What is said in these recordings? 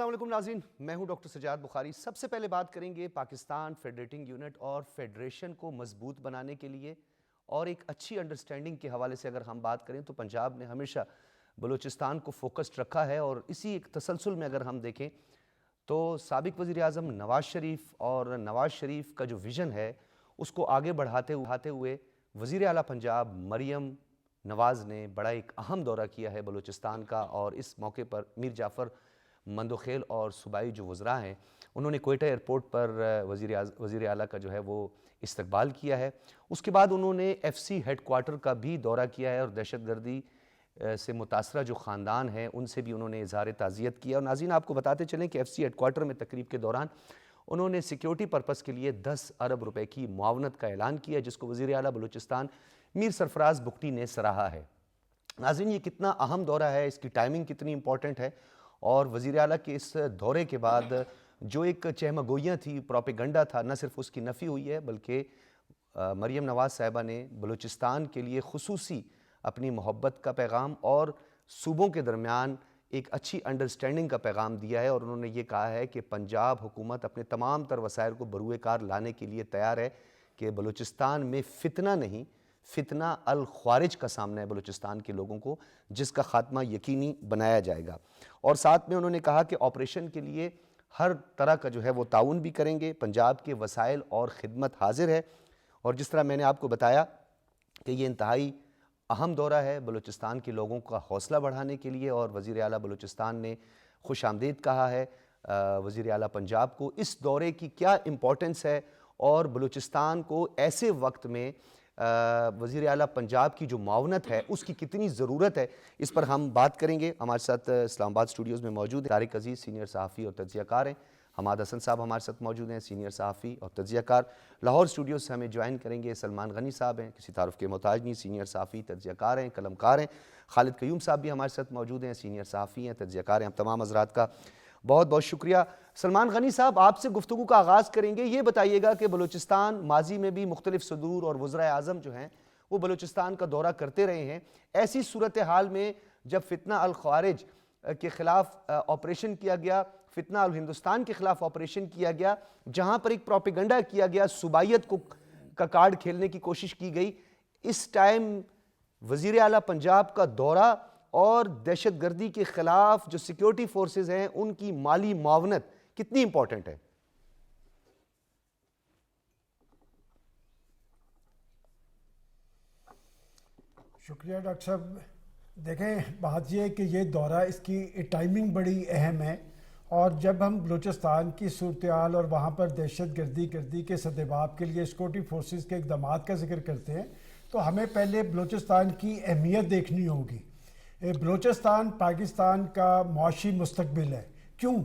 السلام علیکم ناظرین، میں ہوں ڈاکٹر سجاد بخاری۔ سب سے پہلے بات کریں گے پاکستان فیڈریٹنگ یونٹ اور فیڈریشن کو مضبوط بنانے کے لیے اور ایک اچھی انڈرسٹینڈنگ کے حوالے سے اگر ہم بات کریں تو پنجاب نے ہمیشہ بلوچستان کو فوکسڈ رکھا ہے، اور اسی ایک تسلسل میں اگر ہم دیکھیں تو سابق وزیر اعظم نواز شریف اور نواز شریف کا جو ویژن ہے اس کو آگے بڑھاتے ہوئے وزیر اعلیٰ پنجاب مریم نواز نے بڑا ایک اہم دورہ کیا ہے بلوچستان کا، اور اس موقع پر میر جعفر مندوخیل اور صوبائی جو وزراء ہیں انہوں نے کوئٹہ ایئرپورٹ پر وزیر اعلیٰ کا جو ہے وہ استقبال کیا ہے۔ اس کے بعد انہوں نے ایف سی ہیڈ کوارٹر کا بھی دورہ کیا ہے، اور دہشت گردی سے متاثرہ جو خاندان ہیں ان سے بھی انہوں نے اظہار تعزیت کیا۔ اور ناظرین آپ کو بتاتے چلیں کہ ایف سی ہیڈ کوارٹر میں تقریب کے دوران انہوں نے سیکیورٹی پرپس کے لیے 10 ارب روپے کی معاونت کا اعلان کیا، جس کو وزیر اعلیٰ بلوچستان میر سرفراز بگٹی نے سراہا ہے۔ ناظرین یہ کتنا اہم دورہ ہے، اس کی ٹائمنگ کتنی امپورٹنٹ ہے، اور وزیر اعلیٰ کے اس دورے کے بعد جو ایک چہمگوئیاں تھی، پروپیگنڈا تھا، نہ صرف اس کی نفی ہوئی ہے بلکہ مریم نواز صاحبہ نے بلوچستان کے لیے خصوصی اپنی محبت کا پیغام اور صوبوں کے درمیان ایک اچھی انڈرسٹینڈنگ کا پیغام دیا ہے، اور انہوں نے یہ کہا ہے کہ پنجاب حکومت اپنے تمام تر وسائل کو بروئے کار لانے کے لیے تیار ہے کہ بلوچستان میں فتنہ نہیں، فتنہ الخوارج کا سامنا ہے بلوچستان کے لوگوں کو، جس کا خاتمہ یقینی بنایا جائے گا۔ اور ساتھ میں انہوں نے کہا کہ آپریشن کے لیے ہر طرح کا جو ہے وہ تعاون بھی کریں گے، پنجاب کے وسائل اور خدمت حاضر ہے۔ اور جس طرح میں نے آپ کو بتایا کہ یہ انتہائی اہم دورہ ہے بلوچستان کے لوگوں کا حوصلہ بڑھانے کے لیے، اور وزیر اعلیٰ بلوچستان نے خوش آمدید کہا ہے وزیر اعلیٰ پنجاب کو۔ اس دورے کی کیا امپورٹنس ہے اور بلوچستان کو ایسے وقت میں وزیر اعلیٰ پنجاب کی جو معاونت ہے اس کی کتنی ضرورت ہے، اس پر ہم بات کریں گے۔ ہمارے ساتھ اسلام آباد اسٹوڈیوز میں موجود ہیں طارق عزیز، سینئر صحافی اور تجزیہ کار ہیں۔ حماد حسن صاحب ہمارے ساتھ موجود ہیں، سینئر صحافی اور تجزیہ کار۔ لاہور اسٹوڈیوز سے ہمیں جوائن کریں گے سلمان غنی صاحب ہیں، کسی تعارف کے محتاج نہیں، سینئر صحافی تجزیہ کار ہیں، قلم کار ہیں۔ خالد قیوم صاحب بھی ہمارے ساتھ موجود ہیں، سینئر صحافی ہیں، تجزیہ کار ہیں۔ ہم تمام حضرات کا بہت بہت شکریہ۔ سلمان غنی صاحب آپ سے گفتگو کا آغاز کریں گے۔ یہ بتائیے گا کہ بلوچستان ماضی میں بھی مختلف صدور اور وزرائے اعظم جو ہیں وہ بلوچستان کا دورہ کرتے رہے ہیں، ایسی صورتحال میں جب فتنہ الخوارج کے خلاف آپریشن کیا گیا، فتنہ الہندوستان کے خلاف آپریشن کیا گیا، جہاں پر ایک پروپیگنڈا کیا گیا، صوبائیت کا کارڈ کھیلنے کی کوشش کی گئی، اس ٹائم وزیر اعلیٰ پنجاب کا دورہ اور دہشت گردی کے خلاف جو سیکیورٹی فورسز ہیں ان کی مالی معاونت کتنی امپورٹنٹ ہے؟ شکریہ ڈاکٹر صاحب۔ دیکھیں بات یہ ہے کہ یہ دورہ اس کی ٹائمنگ بڑی اہم ہے، اور جب ہم بلوچستان کی صورتحال اور وہاں پر دہشت گردی کے سدباب کے لیے سیکورٹی فورسز کے اقدامات کا ذکر کرتے ہیں تو ہمیں پہلے بلوچستان کی اہمیت دیکھنی ہوگی۔ بلوچستان پاکستان کا معاشی مستقبل ہے۔ کیوں؟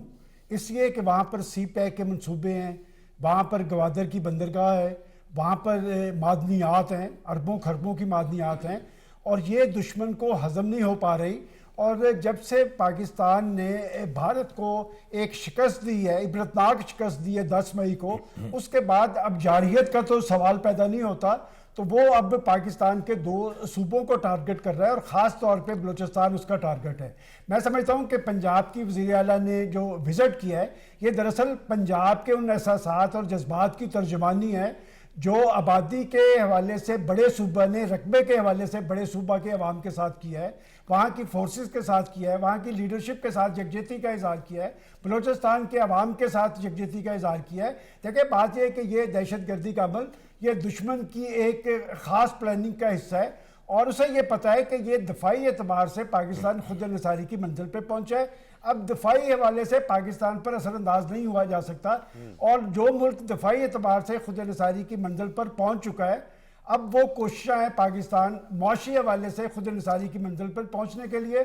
اس لیے کہ وہاں پر سی پیک کے منصوبے ہیں، وہاں پر گوادر کی بندرگاہ ہے، وہاں پر معدنیات ہیں، اربوں خربوں کی معدنیات ہیں، اور یہ دشمن کو ہضم نہیں ہو پا رہی۔ اور جب سے پاکستان نے بھارت کو ایک شکست دی ہے، عبرتناک شکست دی ہے 10 مئی کو، اس کے بعد اب جارحیت کا تو سوال پیدا نہیں ہوتا، تو وہ اب پاکستان کے 2 صوبوں کو ٹارگٹ کر رہا ہے، اور خاص طور پہ بلوچستان اس کا ٹارگٹ ہے۔ میں سمجھتا ہوں کہ پنجاب کی وزیر اعلیٰ نے جو وزٹ کیا ہے یہ دراصل پنجاب کے ان احساسات اور جذبات کی ترجمانی ہے جو آبادی کے حوالے سے بڑے صوبہ نے رقبے کے حوالے سے بڑے صوبہ کے عوام کے ساتھ کیا ہے، وہاں کی فورسز کے ساتھ کیا ہے، وہاں کی لیڈرشپ کے ساتھ یکجہتی کا اظہار کیا ہے، بلوچستان کے عوام کے ساتھ یکجہتی کا اظہار کیا ہے۔ دیکھیں بات یہ ہے کہ یہ دہشت گردی کا عمل یہ دشمن کی ایک خاص پلاننگ کا حصہ ہے، اور اسے یہ پتہ ہے کہ یہ دفاعی اعتبار سے پاکستان خود انحصاری کی منزل پہ پہنچا ہے۔ اب دفاعی حوالے سے پاکستان پر اثر انداز نہیں ہوا جا سکتا، اور جو ملک دفاعی اعتبار سے خود انحصاری کی منزل پر پہنچ چکا ہے اب وہ کوششیں ہیں پاکستان معاشی حوالے سے خود انحصاری کی منزل پر پہنچنے کے لیے،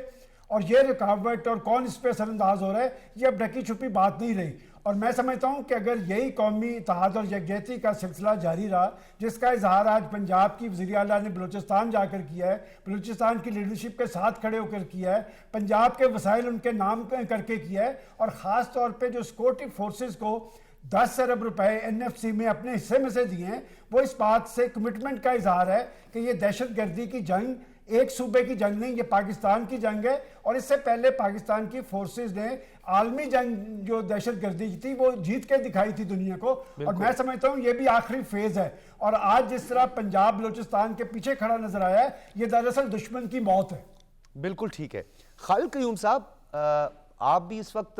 اور یہ رکاوٹ اور کون اس پہ اثر انداز ہو رہا ہے یہ اب ڈھکی چھپی بات نہیں رہی۔ اور میں سمجھتا ہوں کہ اگر یہی قومی اتحاد اور یکجہتی کا سلسلہ جاری رہا، جس کا اظہار آج پنجاب کی وزیر اعلیٰ نے بلوچستان جا کر کیا ہے، بلوچستان کی لیڈرشپ کے ساتھ کھڑے ہو کر کیا ہے، پنجاب کے وسائل ان کے نام کر کے کیا ہے، اور خاص طور پہ جو سیکورٹی فورسز کو 10 ارب روپے این ایف سی میں اپنے حصے میں سے دیے ہیں، وہ اس بات سے کمٹمنٹ کا اظہار ہے کہ یہ دہشت گردی کی جنگ ایک صوبے کی جنگ نہیں، یہ پاکستان کی جنگ ہے، اور اس سے پہلے پاکستان کی فورسز نے عالمی جنگ جو دہشت گردی کی تھی وہ جیت کے دکھائی تھی دنیا کو، اور میں سمجھتا ہوں یہ بھی آخری فیز ہے. اور آج جس طرح پنجاب بلوچستان کے پیچھے کھڑا نظر آیا ہے، یہ دراصل دشمن کی موت ہے. بالکل ٹھیک ہے. خالد قیوم صاحب، آپ بھی اس وقت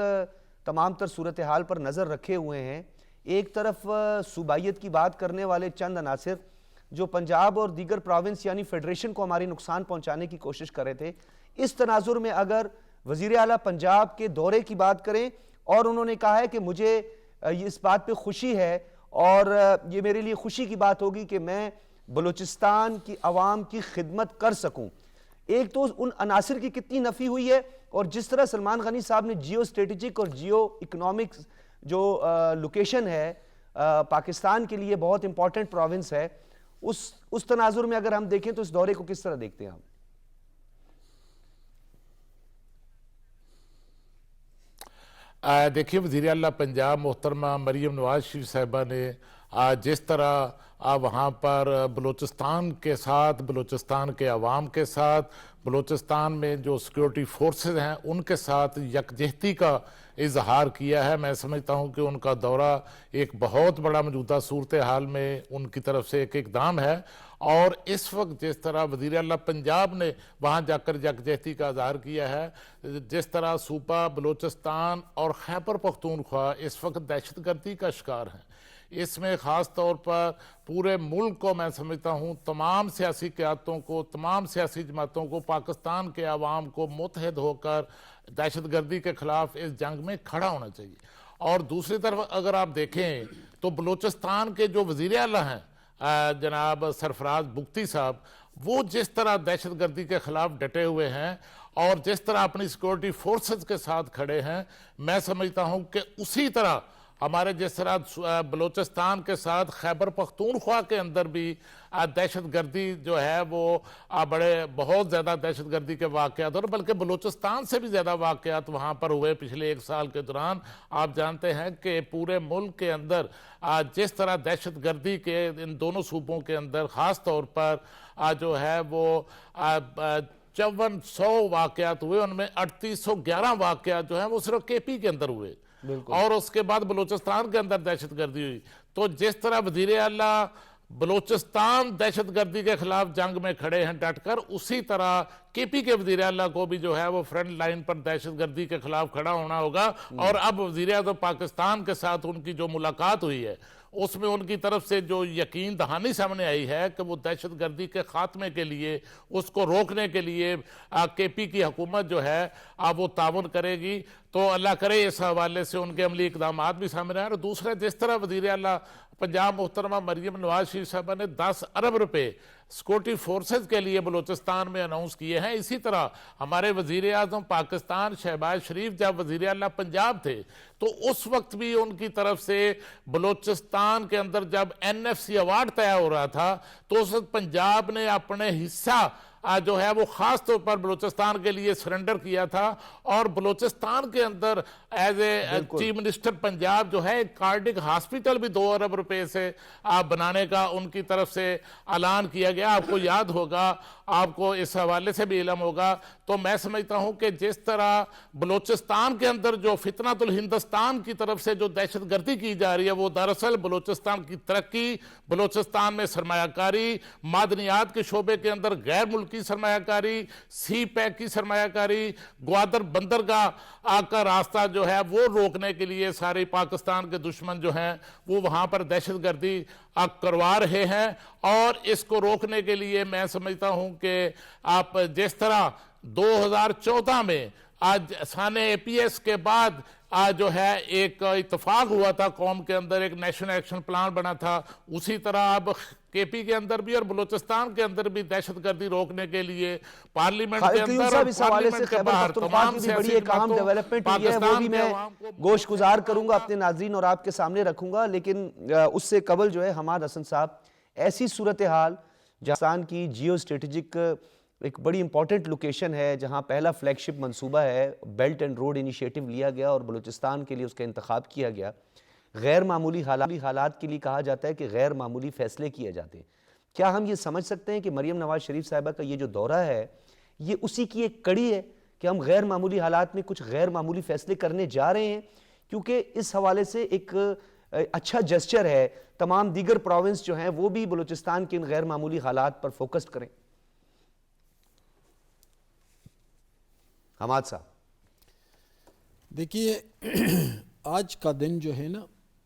تمام تر صورتحال پر نظر رکھے ہوئے ہیں. ایک طرف صوبائیت کی بات کرنے والے چند عناصر جو پنجاب اور دیگر پراونس یعنی فیڈریشن کو ہماری نقصان پہنچانے کی کوشش کر رہے تھے، اس تناظر میں اگر وزیر اعلیٰ پنجاب کے دورے کی بات کریں اور انہوں نے کہا ہے کہ مجھے اس بات پہ خوشی ہے اور یہ میرے لیے خوشی کی بات ہوگی کہ میں بلوچستان کی عوام کی خدمت کر سکوں. ایک تو ان عناصر کی کتنی نفی ہوئی ہے، اور جس طرح سلمان غنی صاحب نے جیو اسٹریٹجک اور جیو اکنامکس جو لوکیشن ہے پاکستان کے لیے بہت امپورٹنٹ پروونس ہے، اس تناظر میں اگر ہم دیکھیں تو اس دورے کو کس طرح دیکھتے ہیں ہم؟ دیکھیے، وزیر اعلیٰ پنجاب محترمہ مریم نواز شریف صاحبہ نے جس طرح وہاں پر بلوچستان کے ساتھ، بلوچستان کے عوام کے ساتھ، بلوچستان میں جو سیکیورٹی فورسز ہیں ان کے ساتھ یکجہتی کا اظہار کیا ہے، میں سمجھتا ہوں کہ ان کا دورہ ایک بہت بڑا موجودہ صورتحال میں ان کی طرف سے ایک اقدام ہے. اور اس وقت جس طرح وزیر اعلیٰ پنجاب نے وہاں جا کر یکجہتی کا اظہار کیا ہے، جس طرح صوبہ بلوچستان اور خیبر پختونخوا اس وقت دہشت گردی کا شکار ہیں، اس میں خاص طور پر پورے ملک کو میں سمجھتا ہوں تمام سیاسی قیادتوں کو، تمام سیاسی جماعتوں کو، پاکستان کے عوام کو متحد ہو کر دہشت گردی کے خلاف اس جنگ میں کھڑا ہونا چاہیے. اور دوسری طرف اگر آپ دیکھیں تو بلوچستان کے جو وزیر اعلیٰ ہیں جناب سرفراز بگٹی صاحب، وہ جس طرح دہشت گردی کے خلاف ڈٹے ہوئے ہیں اور جس طرح اپنی سیکورٹی فورسز کے ساتھ کھڑے ہیں، میں سمجھتا ہوں کہ اسی طرح ہمارے جس طرح بلوچستان کے ساتھ خیبر پختونخوا کے اندر بھی دہشت گردی جو ہے وہ بہت زیادہ دہشت گردی کے واقعات، اور بلکہ بلوچستان سے بھی زیادہ واقعات وہاں پر ہوئے پچھلے ایک سال کے دوران. آپ جانتے ہیں کہ پورے ملک کے اندر جس طرح دہشت گردی کے ان دونوں صوبوں کے اندر خاص طور پر جو ہے وہ 5400 واقعات ہوئے، ان میں 3811 واقعات جو ہیں وہ صرف کے پی کے اندر ہوئے، اور اس کے بعد بلوچستان کے اندر دہشت گردی ہوئی. تو جس طرح وزیر اعلیٰ بلوچستان دہشت گردی کے خلاف جنگ میں کھڑے ہیں ڈٹ کر، اسی طرح کے پی کے وزیر اعلیٰ کو بھی جو ہے وہ فرنٹ لائن پر دہشت گردی کے خلاف کھڑا ہونا ہوگا. اور اب وزیر اعظم پاکستان کے ساتھ ان کی جو ملاقات ہوئی ہے، اس میں ان کی طرف سے جو یقین دہانی سامنے آئی ہے کہ وہ دہشت گردی کے خاتمے کے لیے، اس کو روکنے کے لیے کے پی کی حکومت جو ہے وہ تعاون کرے گی. تو اللہ کرے اس حوالے سے ان کے عملی اقدامات بھی سامنے آئے. اور دوسرے جس طرح وزیر اعلیٰ پنجاب محترمہ مریم نواز شریف صاحبہ نے 10 ارب روپے سیکورٹی فورسز کے لیے بلوچستان میں اناؤنس کیے ہیں، اسی طرح ہمارے وزیر اعظم پاکستان شہباز شریف جب وزیر اعلیٰ پنجاب تھے تو اس وقت بھی ان کی طرف سے بلوچستان کے اندر جب NFC ایوارڈ طے ہو رہا تھا تو اس وقت پنجاب نے اپنے حصہ جو ہے وہ خاص طور پر بلوچستان کے لیے سرنڈر کیا تھا. اور بلوچستان کے اندر as a chief minister Punjab جو ہے ایک کارڈک ہاسپیٹل بھی 2 ارب روپے سے بنانے کا ان کی طرف سے اعلان کیا گیا. آپ کو یاد ہوگا، آپ کو اس حوالے سے بھی علم ہوگا. تو میں سمجھتا ہوں کہ جس طرح بلوچستان کے اندر جو فتنۃ الہندوستان کی طرف سے جو دہشت گردی کی جا رہی ہے، وہ دراصل بلوچستان کی ترقی، بلوچستان میں سرمایہ کاری، معدنیات کے شعبے کے اندر غیر ملکی سرمایہ کاری، سی پیک کی سرمایہ کاری، گوادر بندرگاہ کا راستہ جو ہے وہ روکنے کے لیے سارے پاکستان کے دشمن جو ہیں وہ وہاں پر دہشت گردی کروا رہے ہیں. اور اس کو روکنے کے لیے میں سمجھتا ہوں کہ آپ جس طرح 2014 میں آج سانے APS کے بعد آج جو ہے ایک اتفاق ہوا تھا قوم کے اندر، ایک نیشنل ایکشن پلان بنا تھا، اسی طرح اب کے پی کے اندر بھی اور بلوچستان کے اندر بھی دہشت گردی روکنے کے لیے پارلیمنٹ کے اندر اور پارلیمنٹ کے باہر تمام بڑی ایک اہم ڈیولپمنٹ ہوئی ہے، وہ بھی میں گوش گزار کروں گا، اپنے ناظرین اور آپ کے سامنے رکھوں گا. لیکن اس سے قبل جو ہے حماد حسن صاحب، ایسی صورتحال پاکستان کی جیو اسٹریٹجک ایک بڑی امپورٹنٹ لوکیشن ہے جہاں پہلا فلیگ شپ منصوبہ ہے، بیلٹ اینڈ روڈ انیشیٹو لیا گیا اور بلوچستان کے لیے اس کا انتخاب کیا گیا. غیر معمولی حالات کے لیے کہا جاتا ہے کہ غیر معمولی فیصلے کیے جاتے ہیں. کیا ہم یہ سمجھ سکتے ہیں کہ مریم نواز شریف صاحبہ کا یہ جو دورہ ہے یہ اسی کی ایک کڑی ہے کہ ہم غیر معمولی حالات میں کچھ غیر معمولی فیصلے کرنے جا رہے ہیں؟ کیونکہ اس حوالے سے ایک اچھا جسچر ہے، تمام دیگر پروونس جو ہیں وہ بھی بلوچستان کے ان غیر معمولی حالات پر فوکس کریں۔ حماد صاحب دیکھیے، آج کا دن جو ہے نا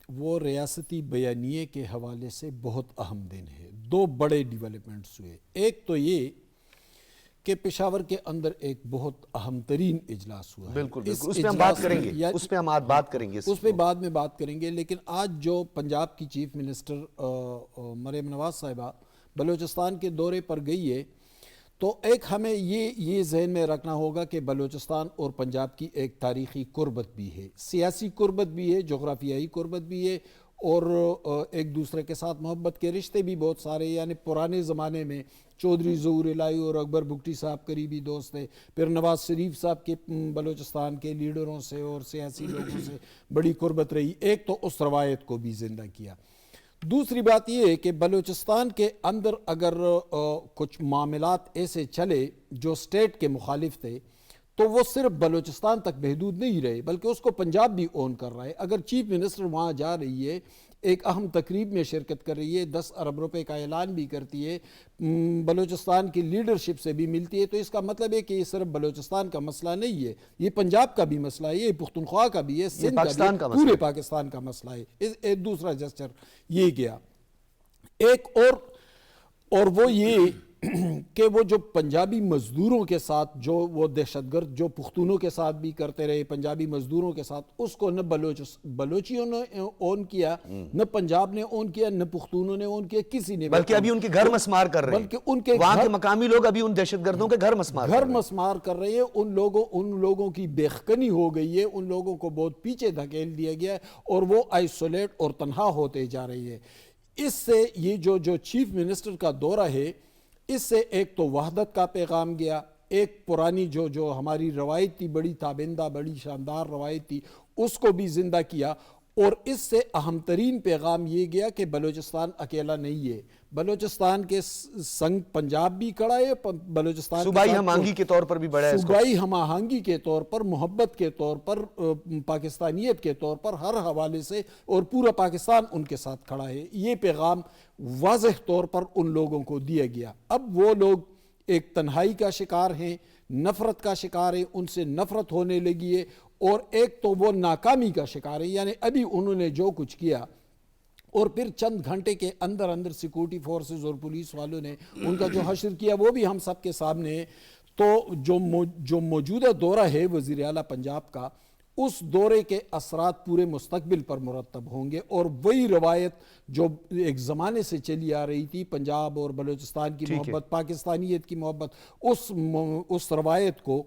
وہ ریاستی بیانیے کے حوالے سے بہت اہم دن ہے۔ دو بڑے ڈیولپمنٹس ہوئے، ایک تو یہ کہ پشاور کے اندر ایک بہت اہم ترین اجلاس ہوا ہے۔ بالکل اس پہ ہم بات کریں گے، اس پہ ہم بات کریں گے، اس پہ بعد میں بات کریں گے، لیکن آج جو پنجاب کی چیف منسٹر مریم نواز صاحبہ بلوچستان کے دورے پر گئی ہے، تو ایک ہمیں یہ ذہن میں رکھنا ہوگا کہ بلوچستان اور پنجاب کی ایک تاریخی قربت بھی ہے، سیاسی قربت بھی ہے، جغرافیائی قربت بھی ہے، اور ایک دوسرے کے ساتھ محبت کے رشتے بھی بہت سارے، یعنی پرانے زمانے میں چودھری ظہور الہی اور اکبر بگٹی صاحب قریبی دوست تھے، پھر نواز شریف صاحب کے بلوچستان کے لیڈروں سے اور سیاسی لوگوں سے بڑی قربت رہی۔ ایک تو اس روایت کو بھی زندہ کیا۔ دوسری بات یہ ہے کہ بلوچستان کے اندر اگر کچھ معاملات ایسے چلے جو اسٹیٹ کے مخالف تھے تو وہ صرف بلوچستان تک محدود نہیں رہے، بلکہ اس کو پنجاب بھی اون کر رہا ہے۔ اگر چیف منسٹر وہاں جا رہی ہے، ایک اہم تقریب میں شرکت کر رہی ہے، 10 ارب روپے کا اعلان بھی کرتی ہے، بلوچستان کی لیڈرشپ سے بھی ملتی ہے، تو اس کا مطلب ہے کہ یہ صرف بلوچستان کا مسئلہ نہیں ہے، یہ پنجاب کا بھی مسئلہ ہے، یہ پختونخوا کا بھی ہے، سندھ کا بھی، پورے پاکستان کا مسئلہ ہے۔ ایک دوسرا جسچر یہ گیا۔ ایک اور وہ یہ کہ وہ جو پنجابی مزدوروں کے ساتھ جو وہ دہشت گرد جو پختونوں کے ساتھ بھی کرتے رہے، پنجابی مزدوروں کے ساتھ، اس کو نہ بلوچیوں نے اون کیا، نہ پنجاب نے اون کیا، نہ پختونوں نے اون کیا، کسی نے، بلکہ ابھی ان کے گھر مسمار کر رہے ہیں، بلکہ ان کے وہاں کے مقامی لوگ ابھی ان دہشت گردوں کے گھر مسمار کر رہے ہیں۔ ان لوگوں کی بےخکنی ہو گئی ہے، ان لوگوں کو بہت پیچھے دھکیل دیا گیا ہے، اور وہ آئسولیٹ اور تنہا ہوتے جا رہی ہے۔ اس سے یہ جو چیف منسٹر کا دورہ ہے، اس سے ایک تو وحدت کا پیغام گیا، ایک پرانی جو ہماری روایت تھی، بڑی تابندہ، بڑی شاندار روایت تھی، اس کو بھی زندہ کیا، اور اس سے اہم ترین پیغام یہ گیا کہ بلوچستان اکیلا نہیں ہے، بلوچستان کے سنگ پنجاب بھی کھڑا ہے، بلوچستان صوبائی ہم آہنگی کے طور پر بھی بڑا ہے، صوبائی ہم آہنگی کے طور پر، محبت کے طور پر، پاکستانیت کے طور پر، ہر حوالے سے، اور پورا پاکستان ان کے ساتھ کھڑا ہے۔ یہ پیغام واضح طور پر ان لوگوں کو دیا گیا۔ اب وہ لوگ ایک تنہائی کا شکار ہیں، نفرت کا شکار ہیں، ان سے نفرت ہونے لگی ہے، اور ایک تو وہ ناکامی کا شکار ہے، یعنی ابھی انہوں نے جو کچھ کیا، اور پھر چند گھنٹے کے اندر سیکورٹی فورسز اور پولیس والوں نے ان کا جو حشر کیا وہ بھی ہم سب کے سامنے ہے۔ تو جو موجودہ دورہ ہے وزیر اعلیٰ پنجاب کا، اس دورے کے اثرات پورے مستقبل پر مرتب ہوں گے، اور وہی روایت جو ایک زمانے سے چلی آ رہی تھی، پنجاب اور بلوچستان کی محبت، پاکستانیت کی محبت، اس روایت کو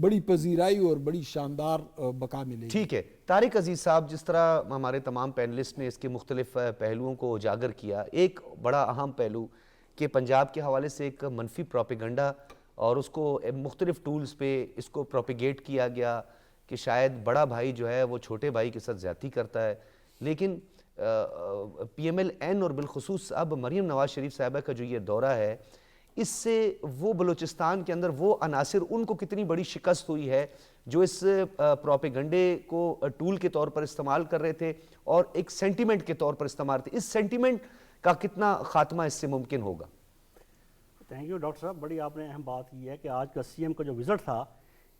بڑی پذیرائی اور بڑی شاندار بقا ملے گی۔ ٹھیک ہے طارق عزیز صاحب، جس طرح ہمارے تمام پینلسٹ نے اس کے مختلف پہلوؤں کو اجاگر کیا، ایک بڑا اہم پہلو کہ پنجاب کے حوالے سے ایک منفی پروپیگنڈا، اور اس کو مختلف ٹولز پہ اس کو پروپیگیٹ کیا گیا کہ شاید بڑا بھائی جو ہے وہ چھوٹے بھائی کے ساتھ زیادتی کرتا ہے، لیکن پی ایم ایل این اور بالخصوص اب مریم نواز شریف صاحبہ کا جو یہ دورہ ہے، اس سے وہ بلوچستان کے اندر وہ عناصر ان کو کتنی بڑی شکست ہوئی ہے جو اس پروپیگنڈے کو ٹول کے طور پر استعمال کر رہے تھے اور ایک سینٹیمنٹ کے طور پر استعمال تھے، اس سینٹیمنٹ کا کتنا خاتمہ اس سے ممکن ہوگا؟ تھینک یو ڈاکٹر صاحب، بڑی آپ نے اہم بات کی ہے کہ آج کا سی ایم کا جو وزٹ تھا،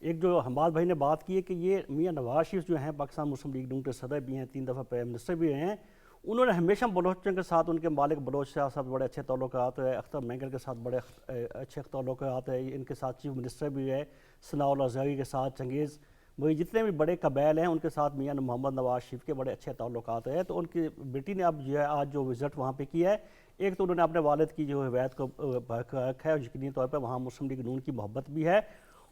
ایک جو حماد بھائی نے بات کی ہے کہ یہ میاں نواز شریف جو ہیں پاکستان مسلم لیگ نون کے صدر بھی ہیں، 3 دفعہ پرائم منسٹر بھی رہے ہیں، انہوں نے ہمیشہ بلوچوں کے ساتھ، ان کے مالک بلوچ کے ساتھ بڑے اچھے تعلقات ہے، اختر مینگل کے ساتھ بڑے اچھے تعلقات ہے، ان کے ساتھ چیف منسٹر بھی ہے، ثناء اللہ زرعی کے ساتھ، چنگیز، وہی جتنے بھی بڑے قبائل ہیں ان کے ساتھ میاں محمد نواز شریف کے بڑے اچھے تعلقات ہیں۔ تو ان کی بیٹی نے اب جو ہے آج جو وزٹ وہاں پہ کیا ہے، ایک تو انہوں نے اپنے والد کی جو روایت کو برقرار رکھا ہے، اور یقینی طور پہ وہاں مسلم لیگ نون کی محبت بھی ہے،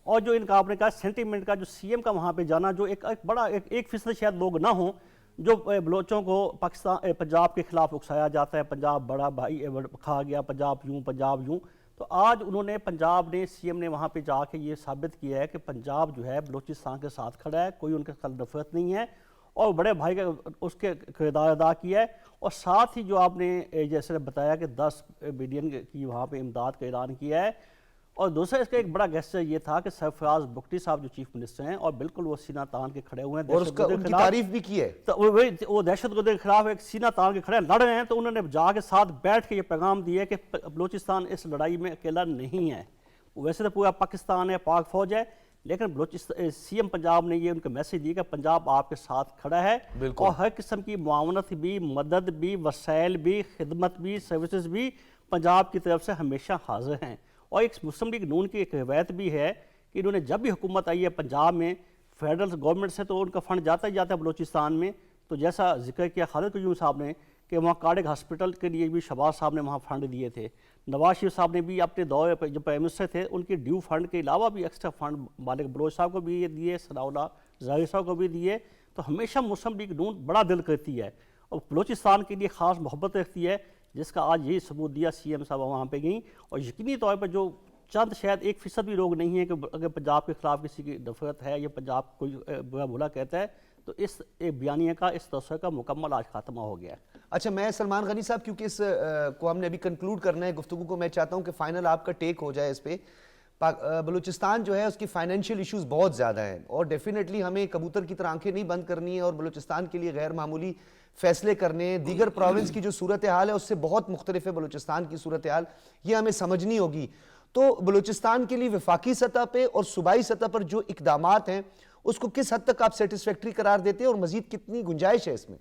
اور جو ان کا آپ نے کہا سینٹیمنٹ کا جو سی ایم کا وہاں پہ جانا، جو ایک بڑا 1% شاید لوگ نہ ہوں جو بلوچوں کو پنجاب کے خلاف اکسایا جاتا ہے، پنجاب بڑا بھائی کھا گیا، پنجاب یوں، تو آج انہوں نے پنجاب نے سی ایم نے وہاں پہ جا کے یہ ثابت کیا ہے کہ پنجاب جو ہے بلوچستان کے ساتھ کھڑا ہے، کوئی ان کے خلاف نفرت نہیں ہے، اور بڑے بھائی کا اس کے کردار ادا کیا ہے، اور ساتھ ہی جو آپ نے جیسے بتایا کہ 10 بلین کی وہاں پہ امداد کا اعلان کیا ہے، اور دوسرا اس کا ایک بڑا گیسچر یہ تھا کہ سرفراز بگٹی صاحب جو چیف منسٹر ہیں اور بالکل وہ سینہ تان کے کھڑے ہوئے ہیں اور اس کا ان کی تعریف بھی کی ہے، تو وہ دہشت گردی کے خلاف ایک سینہ تان کے کھڑے لڑ رہے ہیں، تو انہوں نے جا کے ساتھ بیٹھ کے یہ پیغام دیا کہ بلوچستان اس لڑائی میں اکیلا نہیں ہے، ویسے تو پورا پاکستان ہے، پاک فوج ہے، لیکن بلوچستان سی ایم پنجاب نے یہ ان کا میسیج دیا کہ پنجاب آپ کے ساتھ کھڑا ہے، اور ہر قسم کی معاونت بھی، مدد بھی، وسائل بھی، خدمت بھی، سروسز بھی پنجاب کی طرف سے ہمیشہ حاضر ہیں۔ اور ایک مسلم لیگ نون کی ایک روایت بھی ہے کہ انہوں نے جب بھی حکومت آئی ہے پنجاب میں فیڈرل گورنمنٹ سے تو ان کا فنڈ جاتا ہی جاتا ہے بلوچستان میں، تو جیسا ذکر کیا خالد قیوم صاحب نے کہ وہاں کارڈک ہاسپٹل کے لیے بھی شہباز صاحب نے وہاں فنڈ دیے تھے، نواز شریف صاحب نے بھی اپنے دور پہ جب پرائم منسٹر تھے ان کے ڈیو فنڈ کے علاوہ بھی ایکسٹرا فنڈ مالک بلوچ صاحب کو بھی دیے، ثناء اللہ زاہر صاحب کو بھی دیے، تو ہمیشہ مسلم لیگ نون بڑا دل کرتی ہے اور بلوچستان کے لیے خاص محبت رکھتی ہے، جس کا آج یہی ثبوت دیا سی ایم صاحب وہاں پہ گئیں، اور یقینی طور پر جو چند شاید 1% بھی لوگ نہیں ہیں کہ اگر پنجاب کے خلاف کسی کی نفرت ہے یا پنجاب کوئی برا بھلا کہتا ہے، تو اس بیانیہ کا، اس توسع کا مکمل آج خاتمہ ہو گیا ہے۔ اچھا میں سلمان غنی صاحب کیونکہ اس کو ہم نے ابھی کنکلوڈ کرنا ہے گفتگو کو، میں چاہتا ہوں کہ فائنل آپ کا ٹیک ہو جائے اس پہ۔ بلوچستان جو ہے اس کی فائنینشیل ایشوز بہت زیادہ ہیں، اور ڈیفینیٹلی ہمیں کبوتر کی طرح آنکھیں نہیں بند کرنی ہے اور بلوچستان کے لیے غیر معمولی فیصلے کرنے ہیں۔ دیگر پروونس کی جو صورتحال ہے اس سے بہت مختلف ہے بلوچستان کی صورتحال، یہ ہمیں سمجھنی ہوگی۔ تو بلوچستان کے لیے وفاقی سطح پہ اور صوبائی سطح پر جو اقدامات ہیں اس کو کس حد تک آپ سیٹسفیکٹری قرار دیتے ہیں اور مزید کتنی گنجائش ہے اس میں؟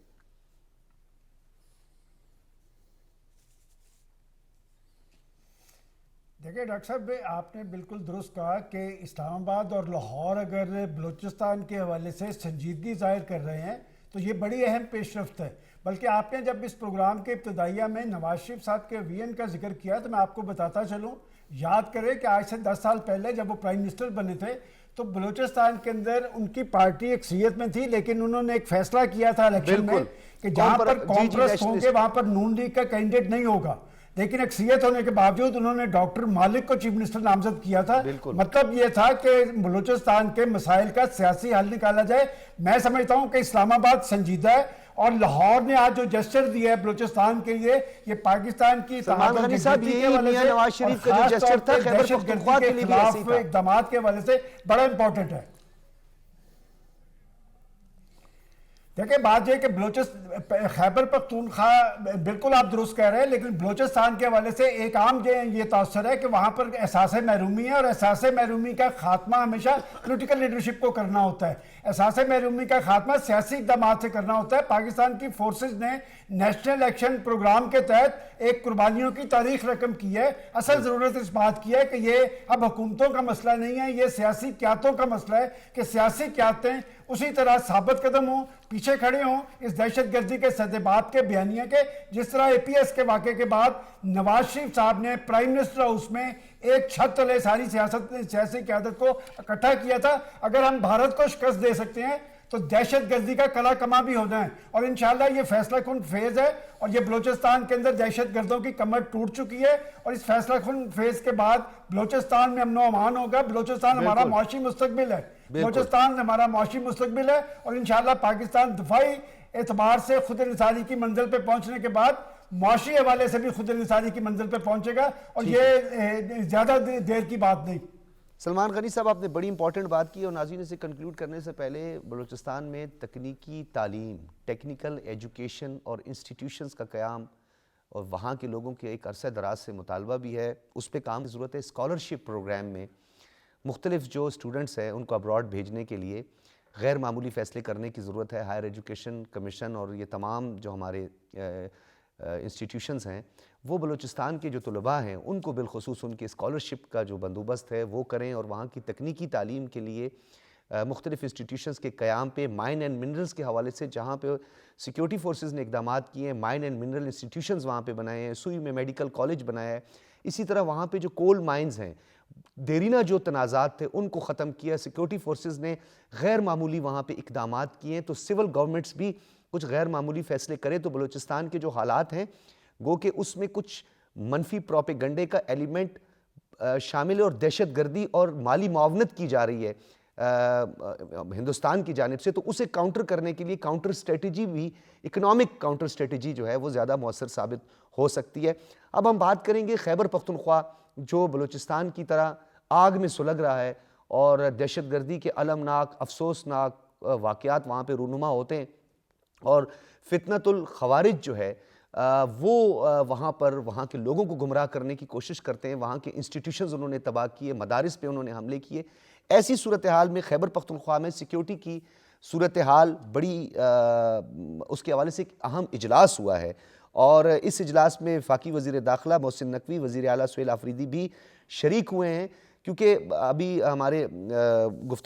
دیکھیں ڈاکٹر صاحب، آپ نے بالکل درست کہا کہ اسلام آباد اور لاہور اگر بلوچستان کے حوالے سے سنجیدگی ظاہر کر رہے ہیں تو یہ بڑی اہم پیش رفت ہے۔ بلکہ آپ نے جب اس پروگرام کے ابتدائیہ میں نواز شریف صاحب کے وی این کا ذکر کیا تو میں آپ کو بتاتا چلوں، یاد کریں کہ آج سے 10 سال پہلے جب وہ پرائم منسٹر بنے تھے تو بلوچستان کے اندر ان کی پارٹی اکثریت میں تھی، لیکن انہوں نے ایک فیصلہ کیا تھا الیکشن میں کہ جہاں پر کانگریس ہوں گے وہاں پر نون لیگ کا کینڈیڈیٹ نہیں ہوگا، لیکن اکثریت ہونے کے باوجود انہوں نے ڈاکٹر مالک کو چیف منسٹر نامزد کیا تھا۔ مطلب یہ تھا کہ بلوچستان کے مسائل کا سیاسی حل نکالا جائے۔ میں سمجھتا ہوں کہ اسلام آباد سنجیدہ ہے، اور لاہور نے آج جو جسچر دیا ہے بلوچستان کے لیے، یہ پاکستان کی سلمان غنی صاحب یہی میاں نواز شریف کا جو جسچر تھا خیبر پختونخوا کے لیے بھی ایسے ہی تھا، اقدامات کے حوالے سے بڑا امپورٹنٹ ہے۔ دیکھیں بات یہ کہ خیبر پختونخوا بالکل آپ درست کہہ رہے ہیں، لیکن بلوچستان کے حوالے سے ایک عام یہ تاثر ہے کہ وہاں پر احساس محرومی ہے، اور احساس محرومی کا خاتمہ ہمیشہ پولیٹیکل لیڈرشپ کو کرنا ہوتا ہے۔ احساس محرومی کا خاتمہ سیاسی اقدامات سے کرنا ہوتا ہے۔ پاکستان کی فورسز نے نیشنل ایکشن پروگرام کے تحت ایک قربانیوں کی تاریخ رقم کی ہے۔ اصل ضرورت اس بات کی ہے کہ یہ اب حکومتوں کا مسئلہ نہیں ہے، یہ سیاسی قیادتوں کا مسئلہ ہے کہ سیاسی قیادتیں اسی طرح ثابت قدم ہوں، پیچھے کھڑے ہوں اس دہشت گردی کے سدبات کے بیانیہ کے، جس طرح اے پی ایس کے واقعے کے بعد نواز شریف صاحب نے پرائم منسٹر ہاؤس میں ایک چھت تلے ساری سیاسی قیادت کو اکٹھا کیا تھا۔ اگر ہم بھارت کو شکست دے سکتے ہیں تو دہشت گردی کا کلا کما بھی ہونا ہے، اور انشاءاللہ یہ فیصلہ کن فیز ہے، اور یہ بلوچستان کے اندر دہشت گردوں کی کمر ٹوٹ چکی ہے، اور اس فیصلہ کن فیز کے بعد بلوچستان میں امن و امان ہوگا۔ بلوچستان ہمارا معاشی مستقبل ہے، بلوچستان ہمارا معاشی مستقبل ہے، اور انشاءاللہ پاکستان دفاعی اعتبار سے خود انحصاری کی منزل پہ پہنچنے کے بعد معاشی حوالے سے بھی خود انحصاری کی منزل پہ پہنچے گا، اور یہ زیادہ دیر کی بات نہیں۔ سلمان غنی صاحب آپ نے بڑی امپورٹنٹ بات کی، اور ناظرین اسے کنکلوڈ کرنے سے پہلے بلوچستان میں تکنیکی تعلیم، ٹیکنیکل ایجوکیشن اور انسٹیٹیوشنز کا قیام، اور وہاں کے لوگوں کے ایک عرصہ دراز سے مطالبہ بھی ہے، اس پہ کام کی ضرورت ہے۔ اسکالرشپ پروگرام میں مختلف جو اسٹوڈنٹس ہیں ان کو ابراڈ بھیجنے کے لیے غیر معمولی فیصلے کرنے کی ضرورت ہے۔ ہائر ایجوکیشن کمیشن اور یہ تمام جو ہمارے انسٹیٹیوشنز ہیں وہ بلوچستان کے جو طلباء ہیں ان کو بالخصوص ان کے اسکالرشپ کا جو بندوبست ہے وہ کریں، اور وہاں کی تکنیکی تعلیم کے لیے مختلف انسٹیٹیوشنز کے قیام پہ مائن اینڈ منرلز کے حوالے سے جہاں پہ سیکیورٹی فورسز نے اقدامات کیے ہیں، مائن اینڈ منرل انسٹیٹیوشنز وہاں پہ بنائے ہیں، سوئی میں میڈیکل کالج بنایا ہے، اسی طرح وہاں پہ جو کول مائنز ہیں، دیرینہ جو تنازعات تھے ان کو ختم کیا۔ سیکیورٹی فورسز نے غیر معمولی وہاں پہ اقدامات کیے ہیں، تو سول گورنمنٹس بھی کچھ غیر معمولی فیصلے کرے تو بلوچستان کے جو حالات ہیں گو کہ اس میں کچھ منفی پروپیگنڈے کا ایلیمنٹ شامل ہے، اور دہشت گردی اور مالی معاونت کی جا رہی ہے۔ ہندوستان کی جانب سے، تو اسے کاؤنٹر کرنے کے لیے کاؤنٹر اسٹریٹجی بھی، اکنامک کاؤنٹر اسٹریٹجی جو ہے وہ زیادہ مؤثر ثابت ہو سکتی ہے۔ اب ہم بات کریں گے خیبر پختونخوا، جو بلوچستان کی طرح آگ میں سلگ رہا ہے اور دہشت گردی کے المناک افسوسناک واقعات وہاں پہ رونما ہوتے ہیں، اور فتنۃ الخوارج جو ہے وہ وہاں پر وہاں کے لوگوں کو گمراہ کرنے کی کوشش کرتے ہیں، وہاں کے انسٹیٹیوشنز انہوں نے تباہ کیے، مدارس پہ انہوں نے حملے کیے۔ ایسی صورتحال میں خیبر پختونخوا میں سیکیورٹی کی صورتحال بڑی اس کے حوالے سے ایک اہم اجلاس ہوا ہے، اور اس اجلاس میں وفاقی وزیر داخلہ محسن نقوی، وزیر اعلیٰ سہیل آفریدی بھی شریک ہوئے ہیں، کیونکہ ابھی ہمارے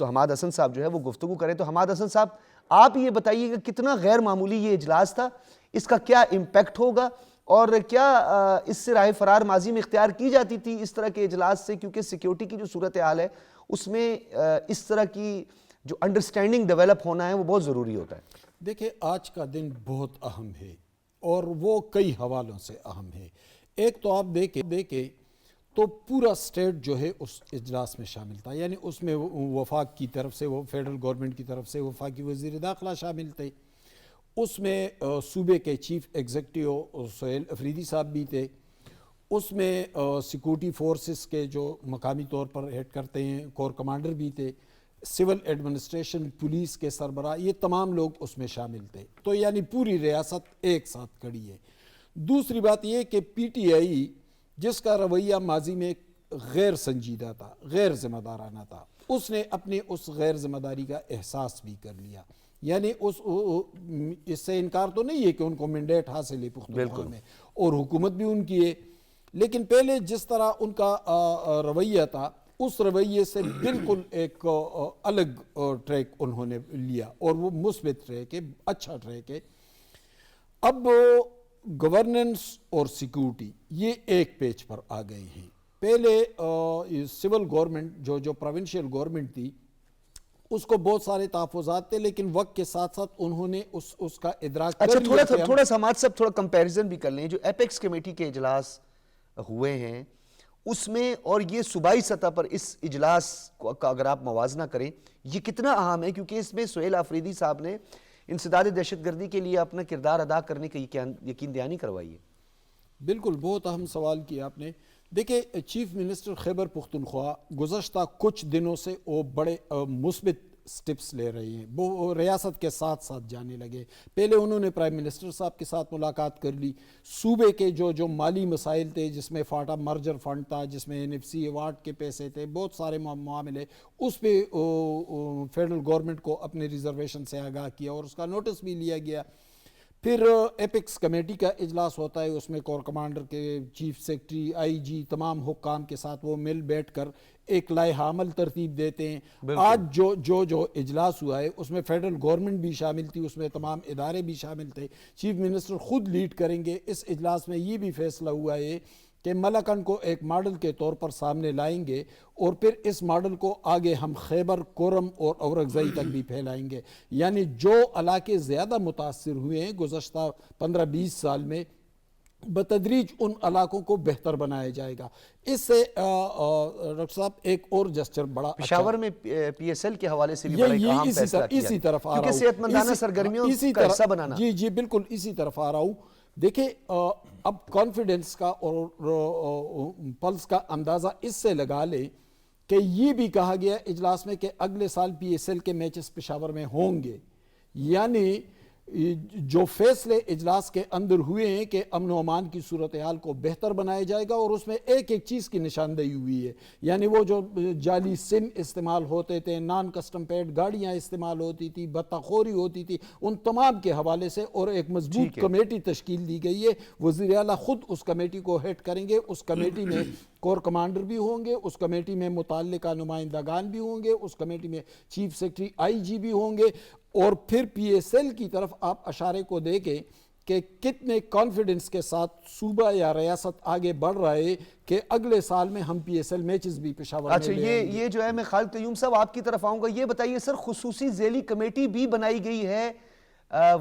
حماد حسن صاحب جو ہے وہ گفتگو کریں۔ تو حماد حسن صاحب، آپ یہ بتائیے کہ کتنا غیر معمولی یہ اجلاس تھا، اس کا کیا امپیکٹ ہوگا، اور کیا اس سے راہ فرار ماضی میں اختیار کی جاتی تھی اس طرح کے اجلاس سے، کیونکہ سیکیورٹی کی جو صورتحال ہے اس میں اس طرح کی جو انڈرسٹینڈنگ ڈیولپ ہونا ہے وہ بہت ضروری ہوتا ہے۔ دیکھیں، آج کا دن بہت اہم ہے اور وہ کئی حوالوں سے اہم ہے۔ ایک تو آپ دیکھیں تو پورا سٹیٹ جو ہے اس اجلاس میں شامل تھا، یعنی اس میں وفاق کی طرف سے، وہ فیڈرل گورنمنٹ کی طرف سے وفاقی وزیر داخلہ شامل تھے، اس میں صوبے کے چیف ایگزیکٹو سہیل آفریدی صاحب بھی تھے، اس میں سیکورٹی فورسز کے جو مقامی طور پر ہیڈ کرتے ہیں کور کمانڈر بھی تھے، سول ایڈمنسٹریشن، پولیس کے سربراہ، یہ تمام لوگ اس میں شامل تھے۔ تو یعنی پوری ریاست ایک ساتھ کھڑی ہے۔ دوسری بات یہ کہ پی ٹی آئی جس کا رویہ ماضی میں غیر سنجیدہ تھا، غیر ذمہ دارانہ تھا، اس نے اپنی اس غیر ذمہ داری کا احساس بھی کر لیا۔ یعنی اس سے انکار تو نہیں ہے کہ ان کو مینڈیٹ حاصل ہے پختونخوا میں، اور حکومت بھی ان کی ہے، لیکن پہلے جس طرح ان کا رویہ تھا اس رویے سے بالکل ایک الگ ٹریک انہوں نے لیا، اور وہ مثبت ٹریک ہے، اچھا ٹریک ہے۔ اب گورننس اور سیکیورٹی یہ ایک پیج پر آ گئے ہیں۔ پہلے سول گورنمنٹ جو پروونشل گورنمنٹ تھی اس کو بہت سارے تحفظات تھے، لیکن وقت کے ساتھ ساتھ انہوں نے اس کا ادراک کر لیا۔ اچھا، تھوڑا سا ہمارے سب تھوڑا کمپیریزن بھی کر لیں، جو ایپیکس کمیٹی کے اجلاس ہوئے ہیں اس میں اور یہ صوبائی سطح پر اس اجلاس کا اگر آپ موازنہ کریں، یہ کتنا اہم ہے، کیونکہ اس میں سہیل آفریدی صاحب نے انسداد دہشت گردی کے لیے اپنا کردار ادا کرنے کی یقین دہانی کروائی ہے۔ بالکل، بہت اہم سوال کیا آپ نے۔ دیکھیں، چیف منسٹر خیبر پختونخوا گزشتہ کچھ دنوں سے وہ بڑے مثبت سٹیپس لے رہے ہیں، وہ ریاست کے ساتھ ساتھ جانے لگے۔ پہلے انہوں نے پرائم منسٹر صاحب کے ساتھ ملاقات کر لی، صوبے کے جو مالی مسائل تھے، جس میں فاٹا مرجر فنڈ تھا، جس میں NFC ایوارڈ کے پیسے تھے، بہت سارے معاملے، اس پہ فیڈرل گورنمنٹ کو اپنے ریزرویشن سے آگاہ کیا اور اس کا نوٹس بھی لیا گیا۔ پھر ایپیکس کمیٹی کا اجلاس ہوتا ہے، اس میں کور کمانڈر کے چیف سیکرٹری، IG، تمام حکام کے ساتھ وہ مل بیٹھ کر ایک لائحہ عمل ترتیب دیتے ہیں۔ آج جو اجلاس ہوا ہے اس میں فیڈرل گورنمنٹ بھی شامل تھی، اس میں تمام ادارے بھی شامل تھے، چیف منسٹر خود لیڈ کریں گے۔ اس اجلاس میں یہ بھی فیصلہ ہوا ہے کہ ملکن کو ایک ماڈل کے طور پر سامنے لائیں گے، اور پھر اس ماڈل کو آگے ہم خیبر، کورم اور اورکزئی تک بھی پھیلائیں گے۔ یعنی جو علاقے زیادہ متاثر ہوئے ہیں گزشتہ 15-20 سال میں، بتدریج ان علاقوں کو بہتر بنایا جائے گا۔ اس سے ڈاکٹر صاحب ایک اور جسچر بڑا پشاور میں PSL کے حوالے سے بھی بڑا ایک اہم فیصلہ کیا، اسی طرف آ رہا ہوں، کیونکہ صحت مندانہ سرگرمیوں کا حصہ بنانا۔ جی بالکل اسی طرف آ رہا ہوں۔ دیکھیں، اب کانفیڈنس کا اور پلس کا اندازہ اس سے لگا لیں کہ یہ بھی کہا گیا اجلاس میں کہ اگلے سال PSL کے میچز پشاور میں ہوں گے۔ یعنی جو فیصلے اجلاس کے اندر ہوئے ہیں کہ امن و امان کی صورتحال کو بہتر بنایا جائے گا، اور اس میں ایک چیز کی نشاندہی ہوئی ہے، یعنی وہ جو جعلی سم استعمال ہوتے تھے، نان کسٹم پیڈ گاڑیاں استعمال ہوتی تھی، بطہ خوری ہوتی تھی، ان تمام کے حوالے سے اور ایک مضبوط کمیٹی تشکیل دی گئی ہے۔ وزیر اعلیٰ خود اس کمیٹی کو ہیڈ کریں گے، اس کمیٹی میں کور کمانڈر بھی ہوں گے، اس کمیٹی میں متعلقہ نمائندگان بھی ہوں گے، اس کمیٹی میں چیف سیکرٹری IG بھی ہوں گے، اور پھر PSL کی طرف آپ اشارے کو دیکھیں کہ کتنے کانفیڈنس کے ساتھ صوبہ یا ریاست آگے بڑھ رہا ہے کہ اگلے سال میں ہم PSL میچز بھی پشاور میں اچھا، یہ جو ہے، میں خالد قیوم صاحب آپ کی طرف آؤں گا۔ یہ بتائیے سر، خصوصی ذیلی کمیٹی بھی بنائی گئی ہے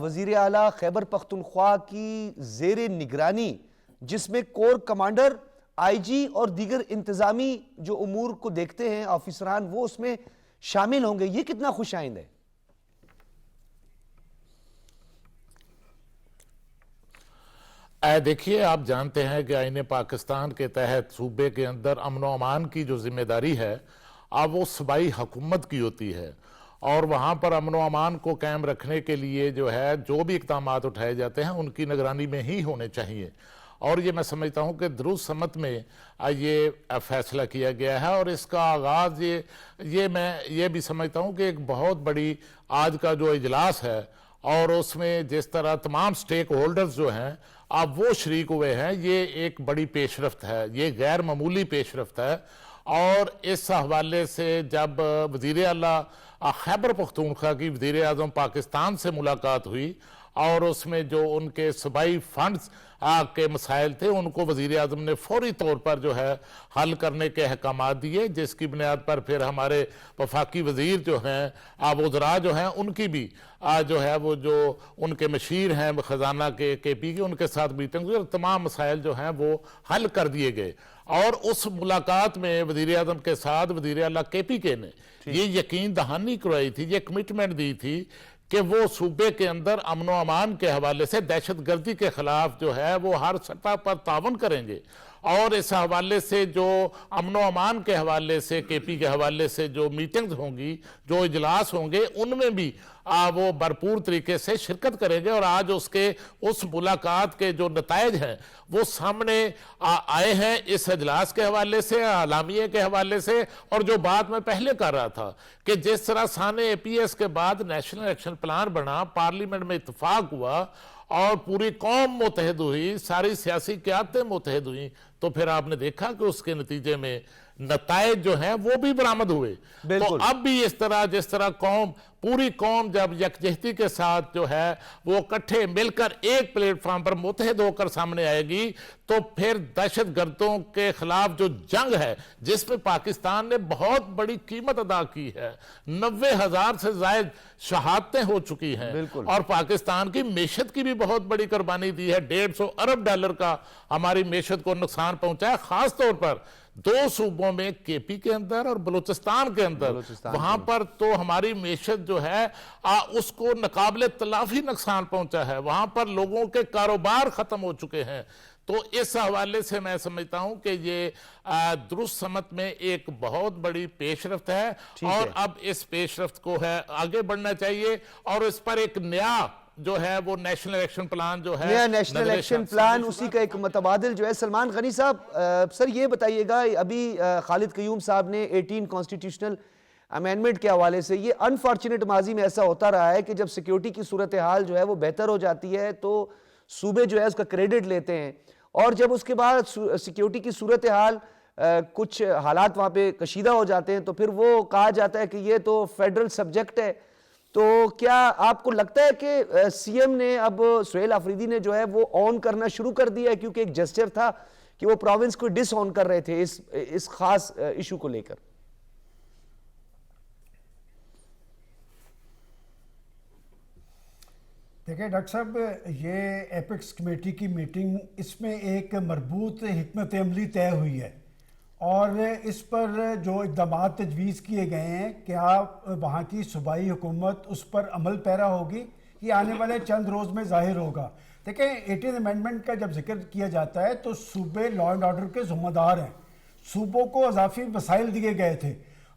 وزیر اعلیٰ خیبر پختونخوا کی زیر نگرانی، جس میں کور کمانڈر، IG اور دیگر انتظامی جو امور کو دیکھتے ہیں آفیسران، وہ اس میں شامل ہوں گے، یہ کتنا خوش آئند ہے؟ دیکھیے، آپ جانتے ہیں کہ آئین پاکستان کے تحت صوبے کے اندر امن و امان کی جو ذمہ داری ہے اب وہ صوبائی حکومت کی ہوتی ہے، اور وہاں پر امن و امان کو قائم رکھنے کے لیے جو ہے جو بھی اقدامات اٹھائے جاتے ہیں ان کی نگرانی میں ہی ہونے چاہیے، اور یہ میں سمجھتا ہوں کہ درست سمت میں یہ فیصلہ کیا گیا ہے، اور اس کا آغاز یہ میں یہ بھی سمجھتا ہوں کہ ایک بہت بڑی آج کا جو اجلاس ہے، اور اس میں جس طرح تمام سٹیک ہولڈرز جو ہیں اب وہ شریک ہوئے ہیں، یہ ایک بڑی پیش رفت ہے، یہ غیر معمولی پیش رفت ہے۔ اور اس حوالے سے جب وزیر اعلیٰ خیبر پختونخوا کی وزیر اعظم پاکستان سے ملاقات ہوئی اور اس میں جو ان کے صوبائی فنڈز کے مسائل تھے ان کو وزیر اعظم نے فوری طور پر جو ہے حل کرنے کے احکامات دیے، جس کی بنیاد پر پھر ہمارے وفاقی وزیر جو ہیں وزراء جو ہیں ان کی بھی جو ہے وہ جو ان کے مشیر ہیں خزانہ کے پی کے ان کے ساتھ میٹنگ ہوئی اور تمام مسائل جو ہیں وہ حل کر دیے گئے۔ اور اس ملاقات میں وزیر اعظم کے ساتھ وزیر اعلیٰ کے پی کے نے یہ یقین دہانی کروائی تھی، یہ کمٹمنٹ دی تھی کہ وہ صوبے کے اندر امن و امان کے حوالے سے دہشت گردی کے خلاف جو ہے وہ ہر سطح پر تعاون کریں گے، اور اس حوالے سے جو امن و امان کے حوالے سے کے پی کے حوالے سے جو میٹنگز ہوں گی، جو اجلاس ہوں گے، ان میں بھی وہ بھرپور طریقے سے شرکت کریں گے۔ اور آج اس ملاقات کے جو نتائج ہیں وہ سامنے آئے ہیں اس اجلاس کے حوالے سے، اعلامیے کے حوالے سے، اور جو بات میں پہلے کر رہا تھا کہ جس طرح سانے اے پی ایس کے بعد نیشنل ایکشن پلان بنا، پارلیمنٹ میں اتفاق ہوا اور پوری قوم متحد ہوئی، ساری سیاسی قیادتیں متحد ہوئیں، تو پھر آپ نے دیکھا کہ اس کے نتیجے میں نتائج جو ہیں وہ بھی برآمد ہوئے۔ تو اب بھی اس طرح جس طرح پوری قوم جب یکجہتی کے ساتھ جو ہے وہ اکٹھے مل کر ایک پلیٹ فارم پر متحد ہو کر سامنے آئے گی، تو پھر دہشت گردوں کے خلاف جو جنگ ہے جس میں پاکستان نے بہت بڑی قیمت ادا کی ہے، 90,000 سے زائد شہادتیں ہو چکی ہیں، اور پاکستان کی معیشت کی بھی بہت بڑی قربانی دی ہے، $150 ارب کا ہماری معیشت کو نقصان پہنچا ہے، خاص طور پر 2 صوبوں میں کے پی کے اندر اور بلوچستان کے اندر، وہاں پر تو ہماری معیشت جو ہے اس کو ناقابل تلافی نقصان پہنچا ہے، وہاں پر لوگوں کے کاروبار ختم ہو چکے ہیں۔ تو اس حوالے سے میں سمجھتا ہوں کہ یہ درست سمت میں ایک بہت بڑی پیش رفت ہے، اور اب اس پیش رفت کو ہے آگے بڑھنا چاہیے، اور اس پر ایک نیا جو ہے وہ نیشنل ایکشن پلان جو ہے، نیا نیشنل ایکشن پلان، اسی کا ایک متبادل جو ہے۔ سلمان غنی صاحب، سر یہ بتائیے گا، ابھی خالد قیوم صاحب نے 18 کانسٹیٹیوشنل امینڈمنٹ کے حوالے سے، یہ انفارچونیٹ ماضی میں ایسا ہوتا رہا ہے کہ جب سیکیورٹی کی صورتحال جو ہے وہ بہتر ہو جاتی ہے تو صوبے جو ہے اس کا کریڈٹ لیتے ہیں، اور جب اس کے بعد سیکیورٹی کی صورتحال کچھ حالات وہاں پہ کشیدہ ہو جاتے ہیں تو پھر وہ کہا جاتا ہے کہ یہ تو فیڈرل سبجیکٹ ہے۔ تو کیا آپ کو لگتا ہے کہ سی ایم نے اب سہیل آفریدی نے جو ہے وہ آن کرنا شروع کر دیا ہے، کیونکہ ایک جسچر تھا کہ وہ پروونس کو ڈس آن کر رہے تھے اس خاص ایشو کو لے کر؟ دیکھیں ڈاکٹر صاحب، یہ ایپکس کمیٹی کی میٹنگ، اس میں ایک مربوط حکمت عملی طے ہوئی ہے، اور اس پر جو اقدامات تجویز کیے گئے ہیں، کیا وہاں کی صوبائی حکومت اس پر عمل پیرا ہوگی، یہ آنے والے چند روز میں ظاہر ہوگا۔ دیکھیں 18 امینڈمنٹ کا جب ذکر کیا جاتا ہے تو صوبے لا اینڈ آرڈر کے ذمہ دار ہیں، صوبوں کو اضافی وسائل دیے گئے تھے،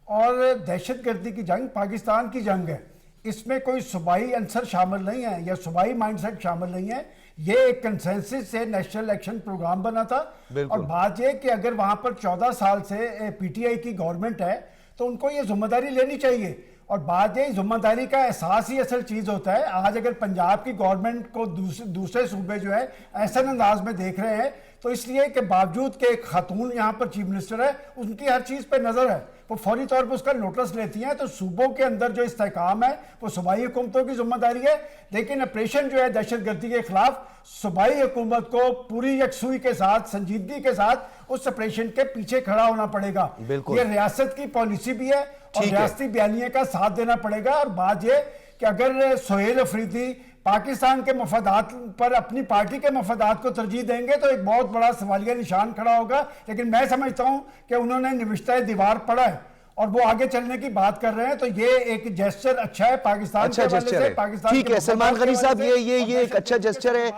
اور دہشت گردی کی جنگ پاکستان کی جنگ ہے، اس میں کوئی صوبائی عنصر شامل نہیں ہے یا صوبائی مائنڈ سیٹ شامل نہیں ہے، یہ ایک کنسنسس سے نیشنل ایکشن پروگرام بنا تھا۔ اور بات یہ کہ اگر وہاں پر 14 سال سے پی ٹی آئی کی گورنمنٹ ہے تو ان کو یہ ذمہ داری لینی چاہیے، اور بات یہ ذمہ داری کا احساس ہی اصل چیز ہوتا ہے۔ آج اگر پنجاب کی گورنمنٹ کو دوسرے صوبے جو ہے احسن انداز میں دیکھ رہے ہیں تو اس لیے کہ باوجود کہ ایک خاتون یہاں پر چیف منسٹر ہے، ان کی ہر چیز پہ نظر ہے، وہ فوری طور پر اس کا نوٹس لیتی ہیں، تو صوبوں کے اندر جو استحکام ہے وہ صوبائی حکومتوں کی ذمہ داری ہے، لیکن آپریشن جو ہے دہشت گردی کے خلاف صوبائی حکومت کو پوری یکسوئی کے ساتھ، سنجیدگی کے ساتھ اس آپریشن کے پیچھے کھڑا ہونا پڑے گا۔ یہ ریاست کی پالیسی بھی ہے اور ریاستی بیانیے کا ساتھ دینا پڑے گا۔ اور بات یہ کہ اگر سہیل آفریدی پاکستان کے مفادات پر اپنی پارٹی کے مفادات کو ترجیح دیں گے تو ایک بہت بڑا سوالیہ نشان کھڑا ہوگا، لیکن میں سمجھتا ہوں کہ انہوں نے نوشتہ دیوار پڑھا ہے، اور وہ آگے چلنے کی بات کر رہے ہیں، تو یہ ایک جیسچر اچھا ہے پاکستان کے اچھا حوالے جسچر سے، ہے، پاکستان ٹھیک کے ہے سلمان مفادات کے غنی صاحب، حوالے سے، یہ ایک اچھا جسچر ہے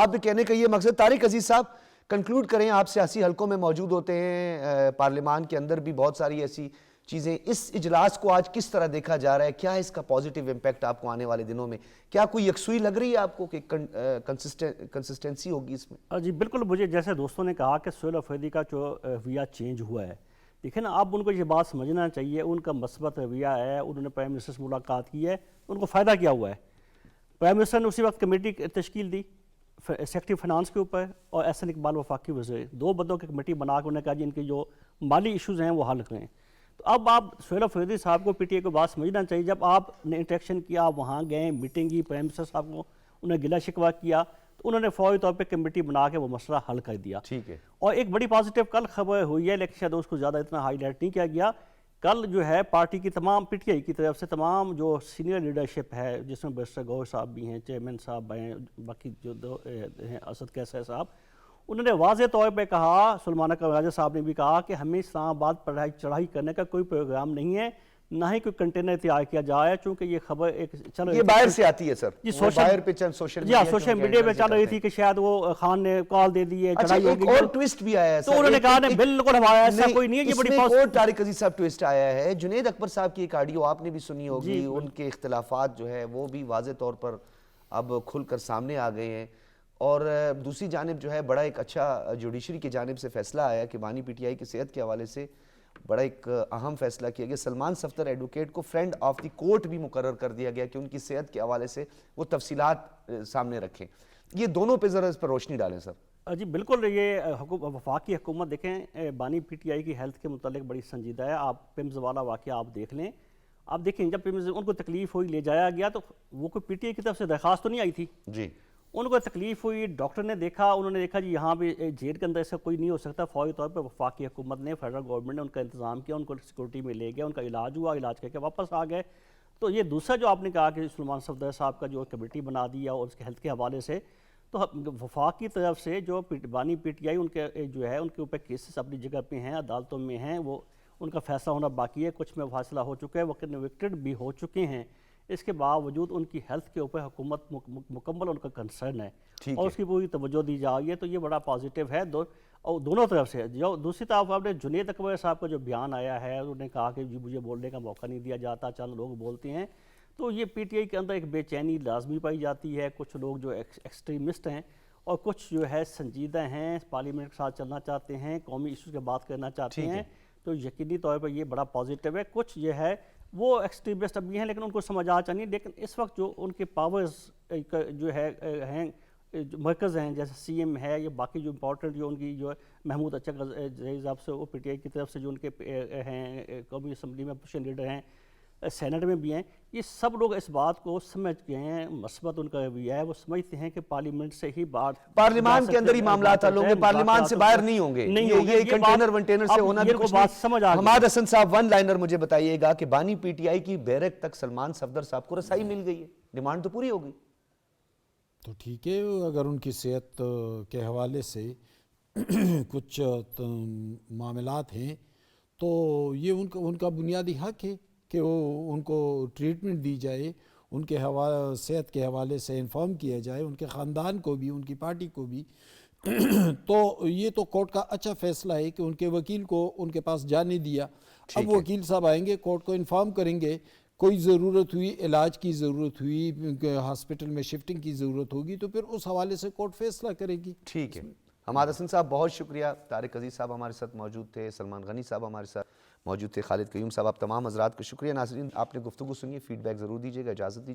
آپ کہنے کا یہ مقصد۔ طارق عزیز صاحب کنکلوڈ کریں، آپ سیاسی حلقوں میں موجود ہوتے ہیں، پارلیمان کے اندر بھی بہت ساری ایسی چیزیں، اس اجلاس کو آج کس طرح دیکھا جا رہا ہے؟ کیا اس کا پازیٹیو امپیکٹ آپ کو آنے والے دنوں میں، کیا کوئی یکسوئی لگ رہی ہے آپ کو کہ کنسسٹنسی ہوگی اس میں؟ جی بالکل، مجھے جیسے دوستوں نے کہا کہ سہیل افریدی کا جو رویہ چینج ہوا ہے، دیکھیں نا اب ان کو یہ بات سمجھنا چاہیے، ان کا مثبت رویہ ہے، انہوں نے پرائم منسٹر سے ملاقات کی ہے، ان کو فائدہ کیا ہوا ہے؟ پرائم منسٹر نے اسی وقت کمیٹی تشکیل دی سیکرٹری فائنانس کے اوپر، اور احسن اقبال وفاقی وزیر، 2 بندوں کی کمیٹی بنا کے انہوں نے کہا جی ان کے جو مالی ایشوز ہیں وہ حل کریں۔ تو اب آپ سہیل افریدی صاحب کو پی ٹی آئی کو بات سمجھنا چاہیے، جب آپ نے انٹریکشن کیا، آپ وہاں گئے، میٹنگ کی، پرائم منسٹر صاحب کو انہیں گلہ شکوہ کیا، تو انہوں نے فوری طور پہ کمیٹی بنا کے وہ مسئلہ حل کر دیا۔ ٹھیک ہے، اور ایک بڑی پازیٹیو کل خبر ہوئی ہے، لیکن شاید اس کو زیادہ اتنا ہائی لائٹ نہیں کیا گیا، کل جو ہے پارٹی کی تمام پی ٹی آئی کی طرف سے تمام جو سینئر لیڈرشپ ہے، جس میں بیرسٹر گوہر صاحب بھی ہیں، چیئرمین صاحب ہیں، باقی جو دو ہیں اسد کیسر صاحب، انہوں نے واضح طور پہ کہا، سلمانہ کراجہ صاحب نے بھی کہا کہ ہمیں اسلام آباد پر چڑھائی کرنے کا کوئی پروگرام نہیں ہے، نہ ہی کوئی کنٹینر تیار کیا جائے، چونکہ یہ خبر ایک چل رہی یہ باہر سے آتی ہے سر، وہ باہر پہ سوشل میڈیا پہ چل رہی تھی کہ شاید وہ خان نے کال دے دی ہے، اچھا چڑھائی ایک ہوگی، اور ٹویسٹ بھی آیا ہے تو انہوں نے کہا نہیں بالکل ہمارا ایسا کوئی نہیں ہے، یہ اس بڑی میں ایک اور طارق عزیز صاحب ٹویسٹ آیا ہے، جنید اکبر صاحب کی ایک آڈیو آپ نے بھی سنی ہوگی، ان کے اختلافات جو ہے وہ بھی واضح طور پر اب کھل کر سامنے آ گئے ہیں، اور دوسری جانب جو ہے بڑا ایک اچھا جوڈیشری کی جانب سے فیصلہ آیا کہ بانی پی ٹی آئی کی صحت کے حوالے سے بڑا ایک اہم فیصلہ کیا گیا، سلمان صفدر ایڈوکیٹ کو فرینڈ آف دی کورٹ بھی مقرر کر دیا گیا کہ ان کی صحت کے حوالے سے وہ تفصیلات سامنے رکھیں۔ یہ دونوں پہ ذرا اس پر روشنی ڈالیں سر۔ جی بالکل، یہ وفاقی حکومت دیکھیں بانی پی ٹی آئی کی ہیلتھ کے متعلق بڑی سنجیدہ ہے، آپ پیمز والا واقعہ آپ دیکھ لیں، آپ دیکھیں جب پیمز ان کو تکلیف ہوئی لے جایا گیا تو وہ کوئی پی ٹی آئی کی طرف سے درخواست تو نہیں آئی تھی، جی ان کو تکلیف ہوئی، ڈاکٹر نے دیکھا، انہوں نے دیکھا جی یہاں بھی جیل کے اندر ایسا کوئی نہیں ہو سکتا، فوری طور پہ وفاقی حکومت نے، فیڈرل گورنمنٹ نے ان کا انتظام کیا، ان کو سیکورٹی میں لے گیا، ان کا علاج ہوا، علاج کر کے واپس آ گئے۔ تو یہ دوسرا جو آپ نے کہا کہ سلمان صفدر صاحب کا جو کمیٹی بنا دیا اور اس کے ہیلتھ کے حوالے سے، تو وفاق کی طرف سے جو بانی پی ٹی آئی ان کے جو ہے ان کے اوپر کیسز اپنی جگہ پہ ہیں، عدالتوں میں ہیں، وہ ان کا فیصلہ ہونا باقی ہے، کچھ میں فیصلہ ہو چکا ہے، وہ کنوکٹڈ بھی ہو چکے ہیں، اس کے باوجود ان کی ہیلتھ کے اوپر حکومت مکمل ان کا کنسرن ہے اور اس کی پوری توجہ دی جا رہی ہے، تو یہ بڑا پازیٹیو ہے اور دونوں طرف سے۔ جو دوسری طرف آپ نے جنید اکبر صاحب کا جو بیان آیا ہے، انہوں نے کہا کہ جی مجھے بولنے کا موقع نہیں دیا جاتا، چند لوگ بولتے ہیں، تو یہ پی ٹی آئی کے اندر ایک بے چینی لازمی پائی جاتی ہے، کچھ لوگ جو ایکسٹریمسٹ ہیں اور کچھ جو ہے سنجیدہ ہیں، پارلیمنٹ کے ساتھ چلنا چاہتے ہیں، قومی ایشوز کے بات کرنا چاہتے ہیں، تو یقینی طور پر یہ بڑا پازیٹیو ہے۔ کچھ یہ ہے وہ ایکسٹریمسٹ اب بھی ہیں لیکن ان کو سمجھ آ چاہیے، لیکن اس وقت جو ان کے پاورز جو ہے ہیں مرکز ہیں، جیسے سی ایم ہے یا باقی جو امپورٹنٹ جو ان کی جو محمود اچک صاحب سے وہ پی ٹی آئی کی طرف سے جو ان کے ہیں قومی اسمبلی میں اپوزیشن لیڈر ہیں، سینٹ میں بھی ہیں، یہ سب لوگ اس بات کو سمجھ گئے ہیں، مثبت ان کا رویہ ہے، وہ سمجھتے ہیں کہ پارلیمنٹ سے ہی بات، پارلیمان کے اندر ہی معاملات حل ہوں گے، پارلیمان سے باہر نہیں ہوں گے، یہ کنٹینر ونٹینر سے ہونا بھی کچھ نہیں۔ حماد حسن صاحب ون لائنر مجھے بتائیے گا کہ بانی پی ٹی آئی کی بیرک تک سلمان صفدر صاحب کو رسائی مل گئی ہے، ڈیمانڈ تو پوری ہو گئی؟ تو ٹھیک ہے، اگر ان کی صحت کے حوالے سے کچھ معاملات ہیں تو یہ ان کا بنیادی حق ہے کہ وہ ان کو ٹریٹمنٹ دی جائے، ان کے صحت کے حوالے سے انفارم کیا جائے، ان کے خاندان کو بھی، ان کی پارٹی کو بھی۔ تو یہ تو کورٹ کا اچھا فیصلہ ہے کہ ان کے وکیل کو ان کے پاس جانے دیا۔ اب وکیل صاحب آئیں گے، کورٹ کو انفارم کریں گے، کوئی ضرورت ہوئی، علاج کی ضرورت ہوئی، ہاسپٹل میں شفٹنگ کی ضرورت ہوگی تو پھر اس حوالے سے کورٹ فیصلہ کرے گی۔ ٹھیک ہے، حماد حسن صاحب بہت شکریہ، طارق عزیز صاحب ہمارے ساتھ موجود تھے، سلمان غنی صاحب ہمارے ساتھ موجود تھے، خالد قیوم صاحب، آپ تمام حضرات کو شکریہ۔ ناظرین آپ نے گفتگو سنی، فیڈ بیک ضرور دیجیے گا، اجازت دیجیے۔